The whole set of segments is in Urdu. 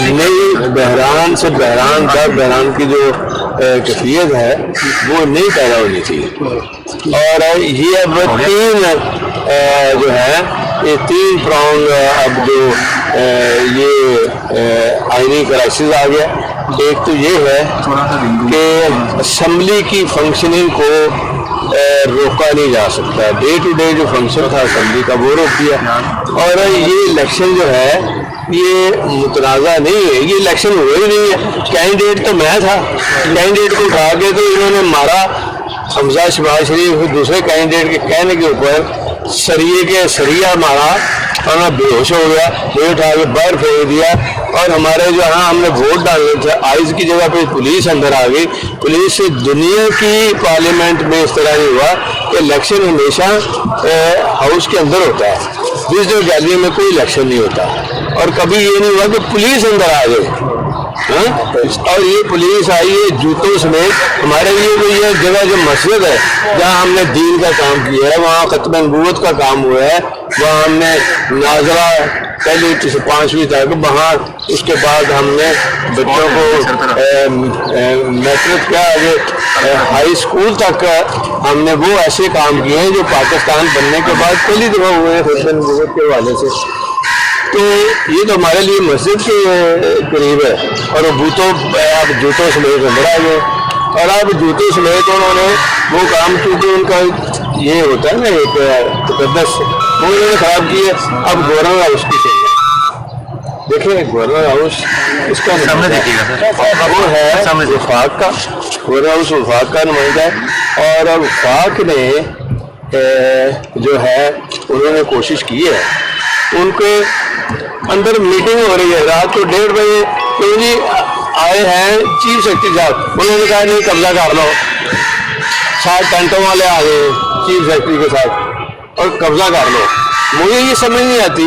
نئی بحران سے بحران کا بحران کی جو کیفیت ہے وہ نہیں پیدا ہونی چاہیے. اور یہ اب تین جو ہے یہ تین پرانگ اب جو یہ آئینی کرائسس آ گیا. ایک تو یہ ہے کہ اسمبلی کی فنکشننگ کو روکا نہیں جا سکتا. ڈے ٹو ڈے جو فنکشن تھا اسمبلی کا وہ روک دیا. اور یہ الیکشن جو ہے یہ متنازع نہیں ہے, یہ الیکشن ہوئے ہی نہیں ہے. کینڈیڈیٹ تو میں تھا, کینڈیڈیٹ کو اٹھا کے تو انہوں نے مارا. حمزہ شہباز شریف دوسرے کینڈیڈیٹ کے کہنے کے اوپر سریے کے سریا مارا اور میں بے ہوش ہو گیا. مجھے اٹھا کے باہر پھینک دیا. اور ہمارے جو ہم نے ووٹ ڈالنے تھے آئز کی جگہ پہ پولیس اندر آ گئی. پولیس سے دنیا کی پارلیمنٹ میں اس طرح نہیں ہوا کہ الیکشن ہمیشہ ہاؤس کے اندر ہوتا ہے, وزڈر گیلری میں کوئی الیکشن نہیں ہوتا. اور کبھی یہ نہیں ہوا کہ پولیس اندر آ جائے. اور یہ پولیس آئی ہے جوتوں سمیت. ہمارے لیے یہ جگہ جو مسجد ہے جہاں ہم نے دین کا کام کیا ہے, وہاں ختم نبوت کا کام ہوا ہے, وہاں ہم نے ناظرہ پہلی سے 5ویں تک وہاں, اس کے بعد ہم نے بچوں کو میٹرک کیا آگے ہائی اسکول تک ہم نے وہ ایسے کام کیے ہیں جو پاکستان بننے کے بعد پہلی دفعہ ہوئے ہیں ختم نبوت کے حوالے سے. تو یہ تو ہمارے لیے مسجد کے قریب ہے. اور وہ آپ جوتوں سمیت اندر آ گئے. اور آپ جوتوں سمیت انہوں نے وہ کام کیونکہ ان کا یہ ہوتا ہے نا ایک تقدس وہ انہوں نے خراب کی ہے. اب گورنر ہاؤس کی چاہیے. دیکھیں گورنر ہاؤس اس کا وہ ہے وفاق کا, گورنر ہاؤس وفاق کا نمائندہ ہے. اور وفاق نے جو ہے انہوں نے کوشش کی ہے, ان کے اندر میٹنگ ہو رہی ہے رات کو 1:30 بجے. تو جی آئے ہیں چیف سیکرٹری صاحب, انہوں نے کہا نہیں قبضہ کر لو. 7 ٹینٹوں والے آ گئے چیف سیکرٹری کے ساتھ اور قبضہ کر لو. مجھے یہ سمجھ نہیں آتی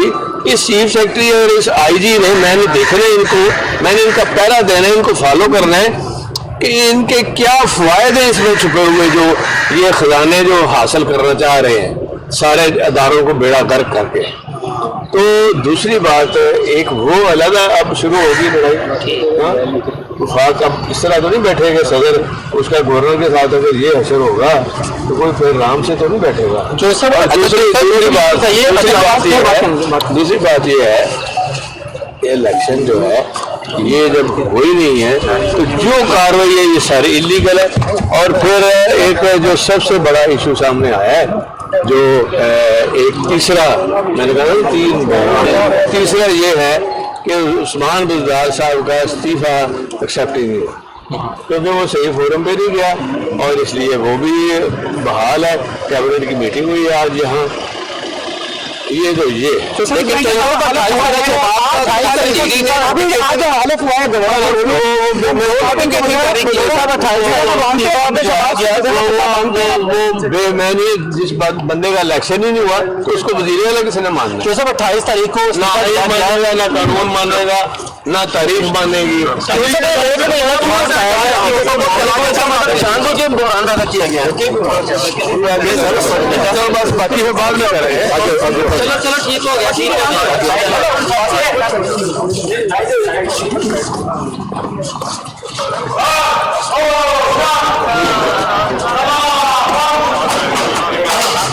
اس چیف سیکرٹری اور اس آئی جی نے, میں نے دیکھنا ہے ان کو, میں نے ان کا پہرا دینا ہے, ان کو فالو کرنا ہے کہ ان کے کیا فوائد ہیں اس میں چھپے ہوئے جو یہ خزانے جو حاصل کرنا چاہ رہے ہیں سارے اداروں کو بیڑا غرق کر کے. تو دوسری بات ایک وہ الگ اب شروع ہوگی لڑائی. وفاق اب اس طرح تو نہیں بیٹھے گا صدر اس کا گورنر کے ساتھ اگر یہ حشر ہوگا تو کوئی پھر رام سے تو نہیں بیٹھے گا. دوسری بات یہ ہے کہ الیکشن جو ہے یہ جب ہوئی نہیں ہے تو جو کاروائی ہے یہ ساری انلیگل ہے. اور پھر ایک جو سب سے بڑا ایشو سامنے آیا ہے جو ایک تیسرا میں نے کہا تیسرا یہ ہے کہ عثمان بزدار صاحب کا استعفیٰ ایکسیپٹ ہی نہیں ہوا کیونکہ وہ صحیح فورم پہ نہیں گیا. اور اس لیے وہ بھی بحال ہے. کیبنٹ کی میٹنگ ہوئی ہے آج یہاں. یہ تو یہ میں نے جس بندے کا الیکشن ہی نہیں ہوا تو اس کو وزیر اعلیٰ کسی نے ماننا. 28 تاریخ کو نہ قانون مانے گا نہ تاریخ مانے گی. کیا گیا بس باقی وہ بعد میں کریں گے. چلو ٹھیک ہو گیا, ٹھیک ہے.